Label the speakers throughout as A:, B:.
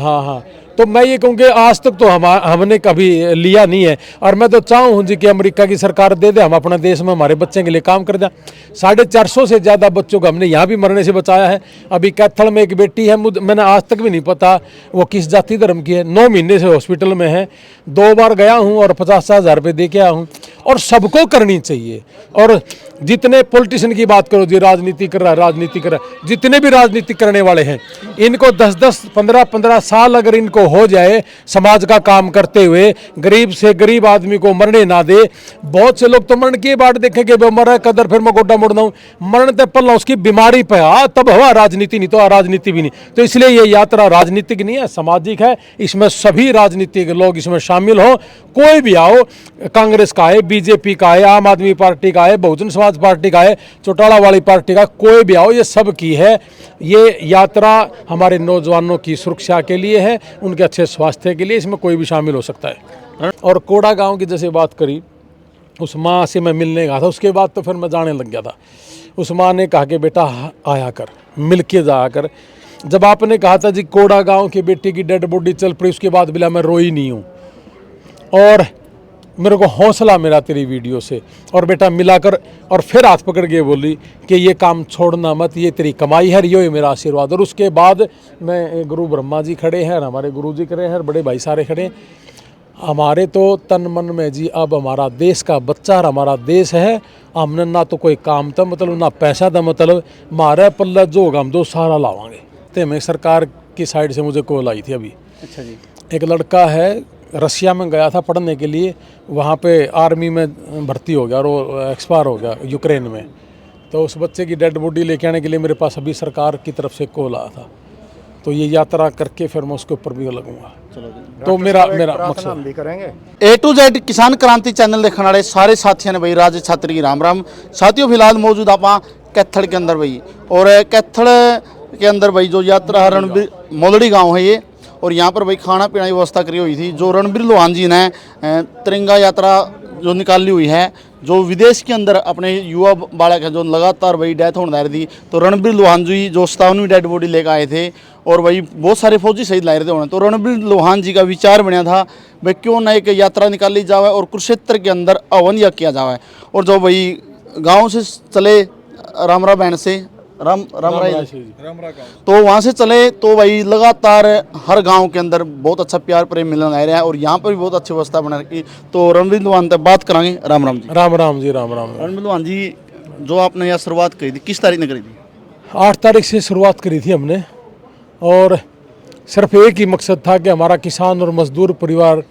A: हाँ हाँ, तो मैं ये कहूँगी आज तक तो हमने कभी लिया नहीं है। और मैं तो चाहूँ जी कि अमेरिका की सरकार दे दे, हम अपने देश में हमारे बच्चे के लिए काम कर दें। 450 से ज़्यादा बच्चों को हमने यहाँ भी मरने से बचाया है। अभी कैथल में एक बेटी है, मैंने आज तक भी नहीं पता वो किस जाति धर्म की है, 9 महीने से हॉस्पिटल में है। 2 बार गया हूँ और 50,000 रुपये दे के आया हूँ। और सबको करनी चाहिए। और जितने पॉलिटिशियन की बात करो जी, राजनीति कर रहा, जितने भी राजनीति करने वाले हैं, इनको 10-10, 15-15 साल अगर इनको हो जाए समाज का काम करते हुए, गरीब से गरीब आदमी को मरने ना दे। बहुत से लोग तो मरण की बात देखेंगे, वो मर कदर फिर मैं गोड्डा मुड़ना हूँ, मरण तक पल्ला उसकी बीमारी पे तब हुआ राजनीति, नहीं तो राजनीति भी नहीं। तो इसलिए ये यात्रा राजनीतिक नहीं है, सामाजिक है। इसमें सभी राजनीतिक लोग इसमें शामिल हो, कोई भी आओ, कांग्रेस का है, बीजेपी का है, आम आदमी पार्टी का है, बहुजन समाज पार्टी का है, चौटाला वाली पार्टी का, कोई भी आओ, ये सब की है। ये यात्रा हमारे नौजवानों की सुरक्षा के लिए है, उनके अच्छे स्वास्थ्य के लिए, इसमें कोई भी शामिल हो सकता है। और कोड़ा गांव की जैसे बात करी, उस माँ से मैं मिलने गया था, उसके बाद तो फिर मैं जाने लग गया था। उस माँ ने कहा कि बेटा आया कर, मिल के जाया कर। जब आपने कहा था जी कोड़ा गांव की बेटी की डेड बॉडी चल पड़ी, उसके बाद बिला मैं रोई नहीं हूँ। और मेरे को हौसला मिला तेरी वीडियो से, और बेटा मिलाकर, और फिर हाथ पकड़ के बोली कि ये काम छोड़ना मत, ये तेरी कमाई है, ये मेरा आशीर्वाद। और उसके बाद मैं, गुरु ब्रह्मा जी खड़े हैं, हमारे गुरु जी खड़े हैं, बड़े भाई सारे खड़े हैं। हमारे तो तन मन में जी अब हमारा देश का बच्चा और हमारा देश है। हमने ना तो कोई काम था मतलब, ना पैसा था मतलब, मारे पल्ला जो होगा हम दो सारा लावांगे। तो मैं सरकार की साइड से मुझे कॉल आई थी अभी।
B: अच्छा जी।
A: एक लड़का है, रशिया में गया था पढ़ने के लिए, वहाँ पे आर्मी में भर्ती हो गया और वो एक्सपायर हो गया यूक्रेन में। तो उस बच्चे की डेड बॉडी लेके आने के लिए मेरे पास अभी सरकार की तरफ से कॉल आया था। तो ये यात्रा करके फिर मैं उसके ऊपर भी लगूंगा। तो मेरा मकसद
B: भी करेंगे। A to Z किसान क्रांति चैनल देखने वाले सारे साथियों ने भाई राज छात्र की राम राम। साथियों फिलहाल मौजूद आप कैथल के अंदर भाई, और कैथल के अंदर भाई जो यात्रा रणबीर मोलड़ी गाँव है ये, और यहाँ पर भाई खाना पीना की व्यवस्था करी हुई थी। जो रणबीर लोहान जी ने तिरंगा यात्रा जो निकाली हुई है, जो विदेश के अंदर अपने युवा बालक है जो लगातार भाई डेथ होने जा रही थी, तो रणबीर लोहान जी जो 57वीं डेड बॉडी लेकर आए थे, और भाई बहुत सारे फौजी शहीद ला रहे थे होने। तो रणबीर लोहान जी का विचार बना था भाई क्यों ना एक यात्रा निकाली जाए और कुरुक्षेत्र के अंदर हवन यज्ञ किया जाए। और जो भाई गाँव से चले रामरा बहन से राम तो वहाँ से चले, तो भाई लगातार हर गांव के अंदर बहुत अच्छा प्यार प्रेम मिलने आ रहा है, और यहाँ पर भी बहुत अच्छी व्यवस्था बना रखी। तो रणबीर लोहान तक बात करांगे। राम राम जी।
A: राम राम जी, राम राम।
B: रणबीर लोहान जी, जो आपने यहाँ शुरुआत करी थी किस तारीख ने करी थी?
A: 8 तारीख से शुरुआत करी थी हमने, और सिर्फ एक ही मकसद था कि हमारा किसान और मजदूर परिवार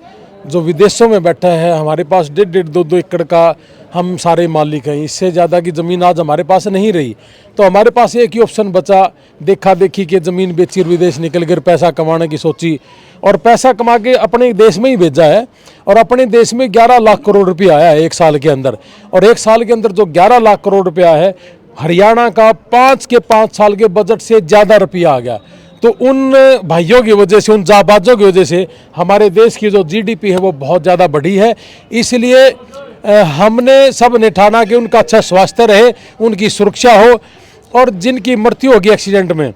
A: जो विदेशों में बैठा है, हमारे पास 1.5 2 एकड़ का हम सारे मालिक हैं, इससे ज़्यादा की ज़मीन आज हमारे पास नहीं रही। तो हमारे पास एक ही ऑप्शन बचा, देखा देखी कि ज़मीन बेची और विदेश निकल कर पैसा कमाने की सोची, और पैसा कमा के अपने देश में ही भेजा है। और अपने देश में 11 लाख करोड़ रुपया आया है 1 साल के अंदर, और 1 साल के अंदर जो 11 लाख करोड़ रुपया है, हरियाणा का 5 साल के बजट से ज़्यादा रुपया आ गया। तो उन भाइयों की वजह से, उन जाबाजों की वजह से हमारे देश की जो GDP है वो बहुत ज़्यादा बढ़ी है। इसलिए हमने सब ने ठाना कि उनका अच्छा स्वास्थ्य रहे, उनकी सुरक्षा हो, और जिनकी मृत्यु होगी एक्सीडेंट में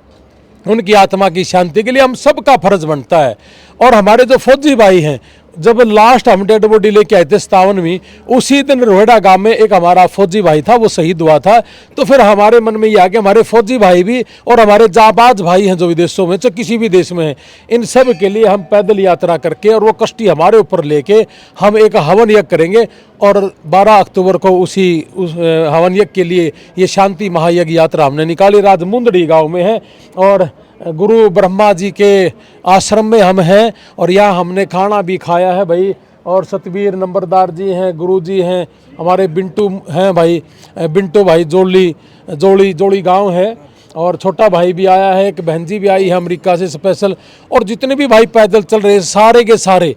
A: उनकी आत्मा की शांति के लिए हम सबका फर्ज बनता है। और हमारे जो फौजी भाई हैं, जब लास्ट हम डेड बॉडी लेके आए थे 57वीं, उसी दिन रोहिड़ा गांव में एक हमारा फौजी भाई था, वो शहीद हुआ था। तो फिर हमारे मन में ये आ गया हमारे फौजी भाई भी और हमारे जाबाज भाई हैं जो विदेशों में, चाहे किसी भी देश में हैं, इन सब के लिए हम पैदल यात्रा करके और वो कष्टी हमारे ऊपर लेके हम एक हवन यज्ञ करेंगे। और 12 अक्टूबर को उस हवन यज्ञ के लिए ये शांति महायज्ञ यात्रा हमने निकाली। राजमुंदड़ी गाँव में है, और गुरु ब्रह्मा जी के आश्रम में हम हैं, और यहाँ हमने खाना भी खाया है भाई। और सतबीर नंबरदार जी हैं, गुरु जी हैं, हमारे बिंटू हैं भाई, बिंटू भाई जोड़ी गांव है, और छोटा भाई भी आया है, एक बहन जी भी आई है अमेरिका से स्पेशल। और जितने भी भाई पैदल चल रहे हैं सारे के सारे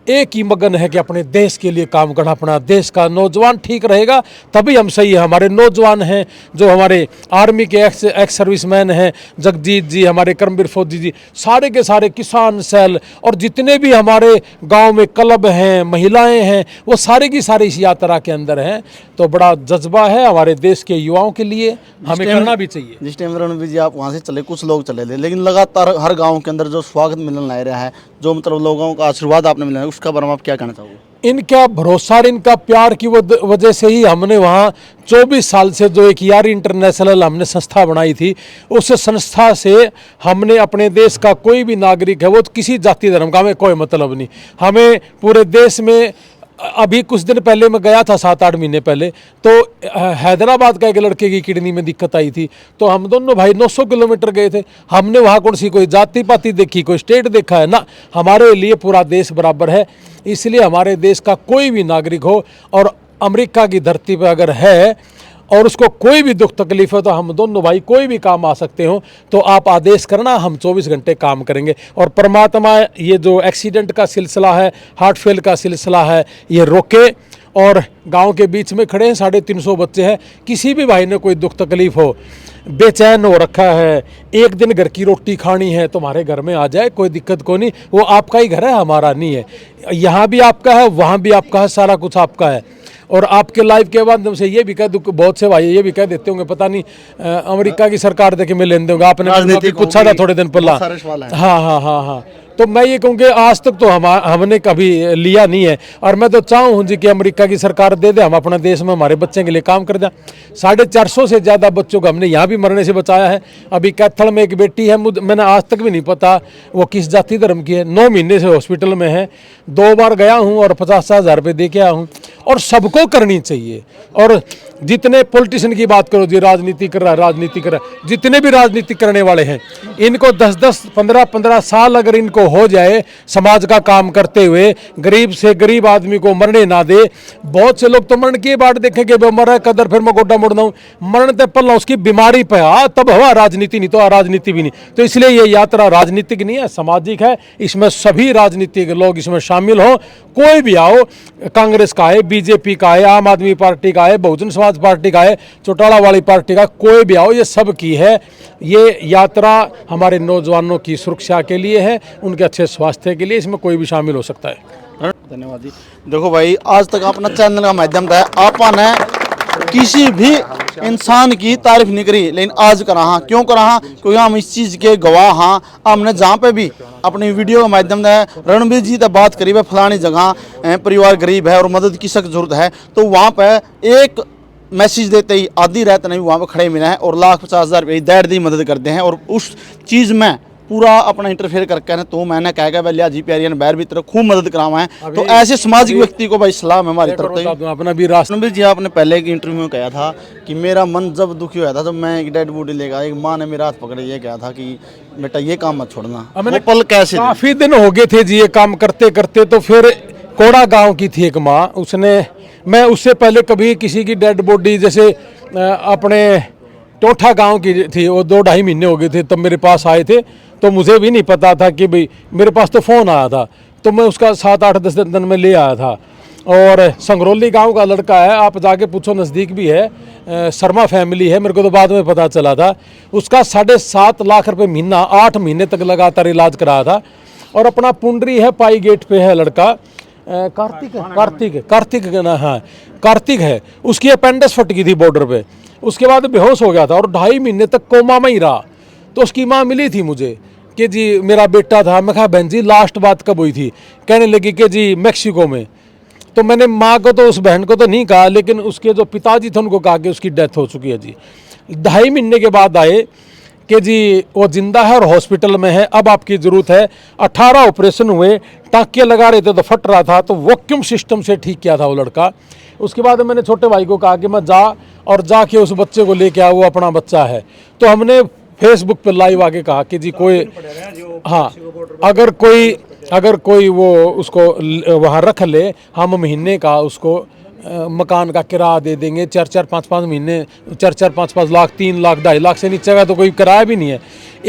A: एक ही मगन है कि अपने देश के लिए काम करना। अपना देश का नौजवान ठीक रहेगा तभी हम सही है। हमारे नौजवान हैं जो हमारे आर्मी के एक्स सर्विसमैन हैं, जगजीत जी, हमारे कर्मवीर फौजी जी, सारे के सारे किसान सेल और जितने भी हमारे गांव में क्लब हैं, महिलाएं हैं, वो सारे की सारी इस यात्रा के अंदर हैं। तो बड़ा जज्बा है हमारे देश के युवाओं के लिए, हमें करना भी चाहिए।
B: जिस टाइम रणबीर जी आप वहाँ से चले, कुछ लोग चले थे, लेकिन लगातार हर गांव के अंदर जो स्वागत मिलन ला रहा है, जो मतलब लोगों का आशीर्वाद आपने मिला है, उसका बारे में आप क्या कहना चाहोगे?
A: इनका भरोसा और इनका प्यार की वजह से ही हमने वहाँ 24 साल से जो एक यारी इंटरनेशनल हमने संस्था बनाई थी, उस संस्था से हमने अपने देश का कोई भी नागरिक है, वो किसी जाति धर्म का हमें कोई मतलब नहीं। हमें पूरे देश में अभी कुछ दिन पहले मैं गया था, 7-8 महीने पहले, तो हैदराबाद का एक लड़के की किडनी में दिक्कत आई थी, तो हम दोनों भाई 900 किलोमीटर गए थे। हमने वहाँ कौन सी कोई जाति पाति देखी, कोई स्टेट देखा है ना? हमारे लिए पूरा देश बराबर है। इसलिए हमारे देश का कोई भी नागरिक हो और अमेरिका की धरती पर अगर है और उसको कोई भी दुख तकलीफ है, तो हम दोनों भाई कोई भी काम आ सकते हो, तो आप आदेश करना, हम 24 घंटे काम करेंगे। और परमात्मा ये जो एक्सीडेंट का सिलसिला है, हार्ट फेल का सिलसिला है, ये रोके। और गांव के बीच में खड़े हैं, 350 बच्चे हैं, किसी भी भाई ने कोई दुख तकलीफ हो, बेचैन हो रखा है, एक दिन घर की रोटी खानी है, तुम्हारे घर में आ जाए, कोई दिक्कत को नहीं। वो आपका ही घर है, हमारा नहीं है। यहाँ भी आपका है, वहाँ भी आपका है, सारा कुछ आपका है। और आपके लाइव के बाद हमसे ये भी कह दूँ, बहुत से भाई ये भी कह देते होंगे, पता नहीं अमेरिका की सरकार देखे में लेन देंगे, आपने पूछा था थोड़े दिन पहला। हाँ हाँ हाँ हाँ, तो मैं ये कहूँ कि आज तक तो हमने कभी लिया नहीं है। और मैं तो चाहूँ जी कि अमेरिका की सरकार दे दे, हम अपने देश में हमारे बच्चे के लिए काम कर दें। 450 से ज़्यादा बच्चों को हमने यहाँ भी मरने से बचाया है। अभी कैथल में एक बेटी है, मैंने आज तक भी नहीं पता वो किस जाति धर्म की है, 9 महीने से हॉस्पिटल में है। 2 बार गया हूँ और 50,000 रुपये दे के आया हूँ। और सबको करनी चाहिए। और जितने पॉलिटिशियन की बात करो जी, राजनीति कर रहा है, राजनीति कर रहा है, जितने भी राजनीति करने वाले हैं, इनको 10-10, 15-15 साल अगर इनको हो जाए समाज का काम करते हुए, गरीब से गरीब आदमी को मरने ना दे। बहुत से लोग तो मरण की बात देखेंगे, वो मर कदर फिर मैं गोड्डा मुड़ना हूँ, मरण ते पल्ला उसकी बीमारी पे आ, तब हवा राजनीति, नहीं तो राजनीति भी नहीं। तो इसलिए ये यात्रा राजनीतिक नहीं है, सामाजिक है। इसमें सभी राजनीतिक लोग इसमें शामिल हो, कोई भी आओ, कांग्रेस का है, बीजेपी का है, आम आदमी पार्टी का है, बहुजन समाज पार्टी का है, चौटाला वाली पार्टी का, कोई भी आओ, ये सब की है। ये यात्रा हमारे नौजवानों की सुरक्षा के लिए है, उनके अच्छे स्वास्थ्य के लिए, इसमें कोई भी शामिल हो सकता है।
B: धन्यवाद जी। देखो भाई, आज तक अपना चैनल का माध्यम था, आपने किसी भी इंसान की तारीफ नहीं करी, लेकिन आज करा हाँ। क्यों करा हाँ? क्योंकि हम इस चीज़ के गवाह हाँ। हमने जहाँ पे भी अपनी वीडियो के माध्यम से रणबीर जी से बात करी है, फलानी जगह परिवार गरीब है और मदद की सख्त जरूरत है, तो वहाँ पे एक मैसेज देते ही आधी रात नहीं वहाँ पे खड़े मिले हैं और 1,50,000 रुपये दैट दी मदद करते हैं। और उस चीज़ में पूरा अपना इंटरफेयर करके ना, तो मैंने कहा भाई लिया जी प्यारी ने बैर भी तरह खूब मदद करावा है। तो ऐसे सामाजिक व्यक्ति को भाई सलाम है हमारी तरफ से।
A: अपना भी रणबीर
B: जी, आपने पहले एक इंटरव्यू में कहा था कि मेरा मन जब दुखी हुआ था, जब मैं एक डेड बॉडी लेकर एक माँ ने मेरा हाथ पकड़े ये कहा था कि बेटा ये काम मत छोड़ना। वो पल कैसे?
A: काफी दिन हो गए थे जी ये काम करते करते। तो फिर कोड़ा गांव की थी एक माँ, उसने, मैं उससे पहले कभी किसी की डेड बॉडी, जैसे अपने टोठा गांव की थी, वो 2-2.5 महीने हो गए थे तब मेरे पास आए थे। तो मुझे भी नहीं पता था कि भाई, मेरे पास तो फ़ोन आया था, तो मैं उसका 7-8-10 दिन में ले आया था। और संगरौली गांव का लड़का है, आप जाके पूछो, नज़दीक भी है, शर्मा फैमिली है, मेरे को तो बाद में पता चला था। उसका 7.5 लाख रुपये महीना 8 महीने तक लगातार इलाज कराया था। और अपना पुंडरी है, पाई गेट पे है लड़का, कार्तिक ना, हाँ कार्तिक है, उसकी अपेंडिक्स फट गई थी बॉर्डर पे, उसके बाद बेहोश हो गया था और 2.5 महीने तक कोमा में ही रहा। तो उसकी माँ मिली थी मुझे कि जी मेरा बेटा था। मैं कहा बहन जी लास्ट बात कब हुई थी? कहने लगी कि जी मैक्सिको में। तो मैंने माँ को तो, उस बहन को तो नहीं कहा, लेकिन उसके जो पिताजी थे उनको कहा कि उसकी डेथ हो चुकी है जी। 2.5 महीने के बाद आए कि जी वो जिंदा है और हॉस्पिटल में है, अब आपकी ज़रूरत है। 18 ऑपरेशन हुए, टाँके लगा रहे थे तो फट रहा था, तो वैक्यूम सिस्टम से ठीक किया था वो लड़का। उसके बाद मैंने छोटे भाई को कहा कि मैं जाके उस बच्चे को लेके आ, वो अपना बच्चा है। तो हमने फेसबुक पर लाइव आके कहा कि जी कोई, हाँ अगर कोई वो उसको वहाँ रख ले, हम महीने का उसको मकान का किराया दे देंगे, 4-4, 5-5 महीने, 4-4, 5-5 लाख, 3 लाख, 2.5 लाख से नीचे का तो कोई किराया भी नहीं है।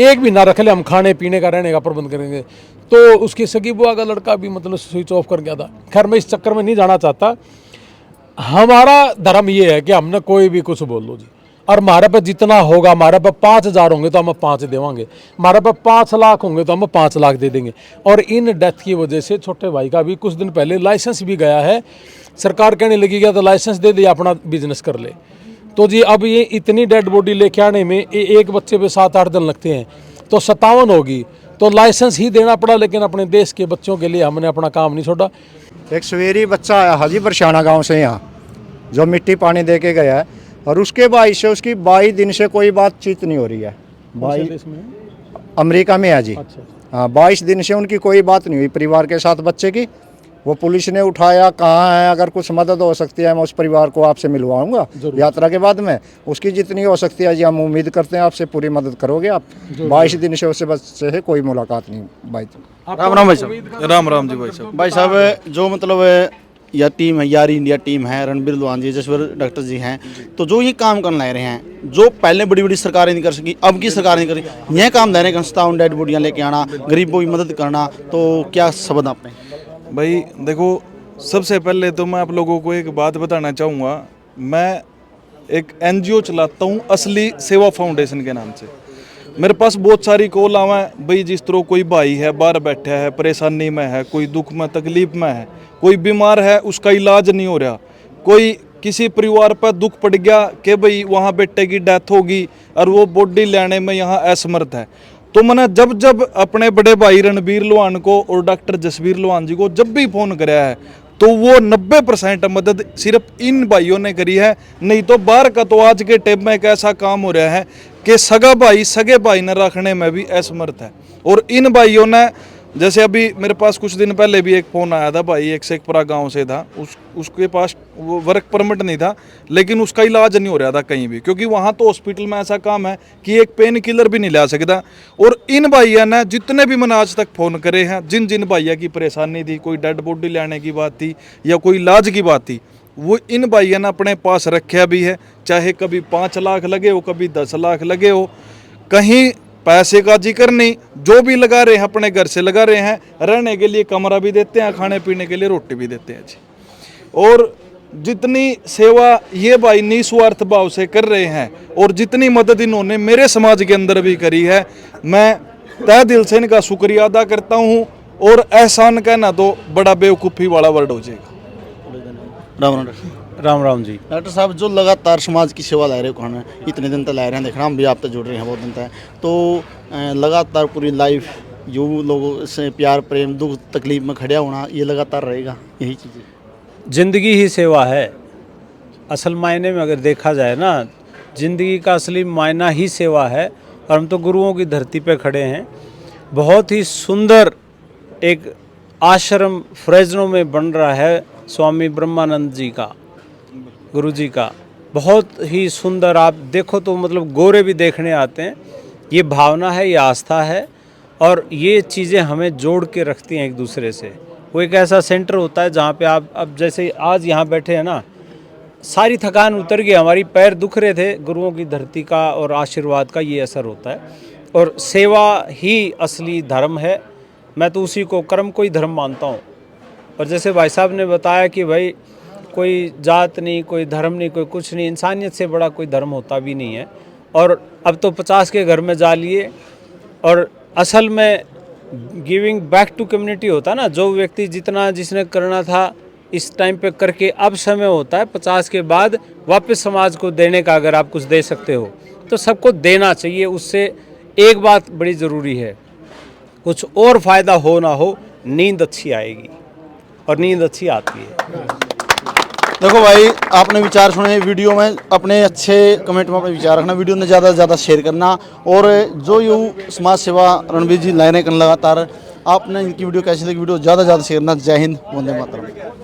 A: एक भी ना रख ले, हम खाने पीने का रहने का प्रबंध करेंगे। तो उसकी सगी बुआ का लड़का भी मतलब स्विच ऑफ कर गया था। खैर मैं इस चक्कर में नहीं जाना चाहता। हमारा धर्म ये है कि हमने कोई भी कुछ बोल लो जी, और हमारे पे जितना होगा, हमारे पे 5,000 होंगे तो हम 5 देवांगे, हमारे पे 5 लाख होंगे तो हम 5 लाख दे देंगे। और इन डेथ की वजह से छोटे भाई का भी कुछ दिन पहले लाइसेंस भी गया है। सरकार कहने लगी गया तो लाइसेंस दे दे, अपना बिजनेस कर ले। तो जी अब ये इतनी डेड बॉडी लेके आने में एक बच्चे पे 7-8 दिन लगते हैं, तो 57 होगी, तो लाइसेंस ही देना पड़ा। लेकिन अपने देश के बच्चों के लिए हमने अपना काम नहीं छोड़ा।
C: एक सवेरी बच्चा आया हाजीपुर शाना गांव से यहाँ, जो मिट्टी पानी दे के गया है, और उसके बाद से उसकी 22 दिन से कोई बातचीत नहीं हो रही है। 22 अमेरिका में है जी। हाँ, 22 दिन से उनकी कोई बात नहीं हुई परिवार के साथ बच्चे की। वो पुलिस ने उठाया, कहाँ है, अगर कुछ मदद हो सकती है मैं उस परिवार को आपसे मिलवाऊंगा यात्रा के बाद में, उसकी जितनी हो सकती है जी हम उम्मीद करते हैं आपसे पूरी मदद करोगे आप। 22 दिन से उससे बच्चे से कोई मुलाकात नहीं भाई।
B: राम राम भाई साहब।
D: राम राम जी भाई साहब।
B: भाई साहब जो मतलब यह टीम है, यारी इंडिया टीम है, रणबीर लोहान जी, जसवीर डॉक्टर जी हैं, तो जो ये काम करने ला रहे हैं जो पहले बड़ी बड़ी सरकारें नहीं कर सकी, अब की सरकार नहीं कर रही, यह काम दे रहे हैं 57 डेड बॉडियाँ लेके आना, गरीबों की मदद करना, तो क्या शब्द आपने?
D: भाई देखो, सबसे पहले तो मैं आप लोगों को एक बात बताना चाहूँगा। मैं एक NGO चलाता हूँ असली सेवा फाउंडेशन के नाम से। मेरे पास बहुत सारी कॉल आवा है भाई, जिस तरह कोई भाई है बाहर बैठा है, परेशानी में है, कोई दुख में तकलीफ में है, कोई बीमार है, उसका इलाज नहीं हो रहा, कोई किसी परिवार पर दुख पड़ गया कि भाई वहाँ बेटे की डेथ होगी और वो बॉडी लेने में यहाँ असमर्थ है। तो मैंने जब जब अपने बड़े भाई रणबीर लोहान को और डॉक्टर जसवीर लोहान जी को जब भी फ़ोन कराया है, तो वो 90% मदद सिर्फ इन भाइयों ने करी है। नहीं तो बाहर का तो आज के टाइम में एक ऐसा काम हो रहा है कि सगा भाई सगे भाई न रखने में भी असमर्थ है। और इन भाइयों ने, जैसे अभी मेरे पास कुछ दिन पहले भी एक फ़ोन आया था, भाई एक शेखपुरा गांव से था, उसके पास वो वर्क परमिट नहीं था, लेकिन उसका इलाज नहीं हो रहा था कहीं भी, क्योंकि वहाँ तो हॉस्पिटल में ऐसा काम है कि एक पेन किलर भी नहीं ला सकता। और इन भाइयों ने जितने भी मैंने आज तक फ़ोन करे हैं, जिन जिन भाइयों की परेशानी थी, कोई डेड बॉडी लेने की बात थी या कोई इलाज की बात थी, वो इन भाइयों ने अपने पास रखा भी है। चाहे कभी 5 लाख लगे हो, कभी 10 लाख लगे हो, कहीं पैसे का जिक्र नहीं, जो भी लगा रहे हैं अपने घर से लगा रहे हैं। रहने के लिए कमरा भी देते हैं, खाने पीने के लिए रोटी भी देते हैं जी। और जितनी सेवा ये भाई निस्वार्थ भाव से कर रहे हैं और जितनी मदद इन्होंने मेरे समाज के अंदर भी करी है, मैं तहे दिल से इनका शुक्रिया अदा करता हूँ। और एहसान कहना तो बड़ा बेवकूफ़ी वाला वर्ड हो जाएगा।
B: राम राम।
E: राम राम जी।
B: डॉक्टर साहब जो लगातार समाज की सेवा ला रहे हो, खाना इतने दिन तक ला रहे हैं, देखना हम भी आप तक जुड़ रहे हैं बहुत दिन तक, तो लगातार पूरी लाइफ जो लोगों से प्यार प्रेम दुख तकलीफ में खड़ा होना, ये लगातार रहेगा, यही चीज़ है।
E: ज़िंदगी ही सेवा है। असल मायने में अगर देखा जाए ना, ज़िंदगी का असली मायना ही सेवा है। और हम तो गुरुओं की धरती पे खड़े हैं। बहुत ही सुंदर एक आश्रम फ्रेजनो में बन रहा है स्वामी ब्रह्मानंद जी का, गुरु जी का, बहुत ही सुंदर। आप देखो तो मतलब गोरे भी देखने आते हैं। ये भावना है, ये आस्था है, और ये चीज़ें हमें जोड़ के रखती हैं एक दूसरे से। वो एक ऐसा सेंटर होता है जहाँ पे आप अब जैसे आज यहाँ बैठे हैं ना, सारी थकान उतर गई, हमारी पैर दुख रहे थे, गुरुओं की धरती का और आशीर्वाद का ये असर होता है। और सेवा ही असली धर्म है। मैं तो उसी को, कर्म को ही धर्म मानता हूँ। और जैसे भाई साहब ने बताया कि भाई कोई जात नहीं, कोई धर्म नहीं, कोई कुछ नहीं, इंसानियत से बड़ा कोई धर्म होता भी नहीं है। और अब तो 50 के घर में जा लिए। और असल में गिविंग बैक टू कम्युनिटी होता है ना, जो व्यक्ति जितना जिसने करना था इस टाइम पे करके, अब समय होता है 50 के बाद वापस समाज को देने का। अगर आप कुछ दे सकते हो तो सबको देना चाहिए। उससे एक बात बड़ी ज़रूरी है, कुछ और फ़ायदा हो ना हो, नींद अच्छी आएगी, और नींद अच्छी आती है।
B: देखो भाई, आपने विचार सुने, वीडियो में अपने अच्छे कमेंट में अपने विचार रखना, वीडियो ने ज़्यादा से ज़्यादा शेयर करना। और जो यू समाज सेवा रणबीर जी लाइने करना लगातार, आपने इनकी वीडियो कैसी लगी, वीडियो ज़्यादा से ज़्यादा शेयर करना। जय हिंद, वंदे मातरम।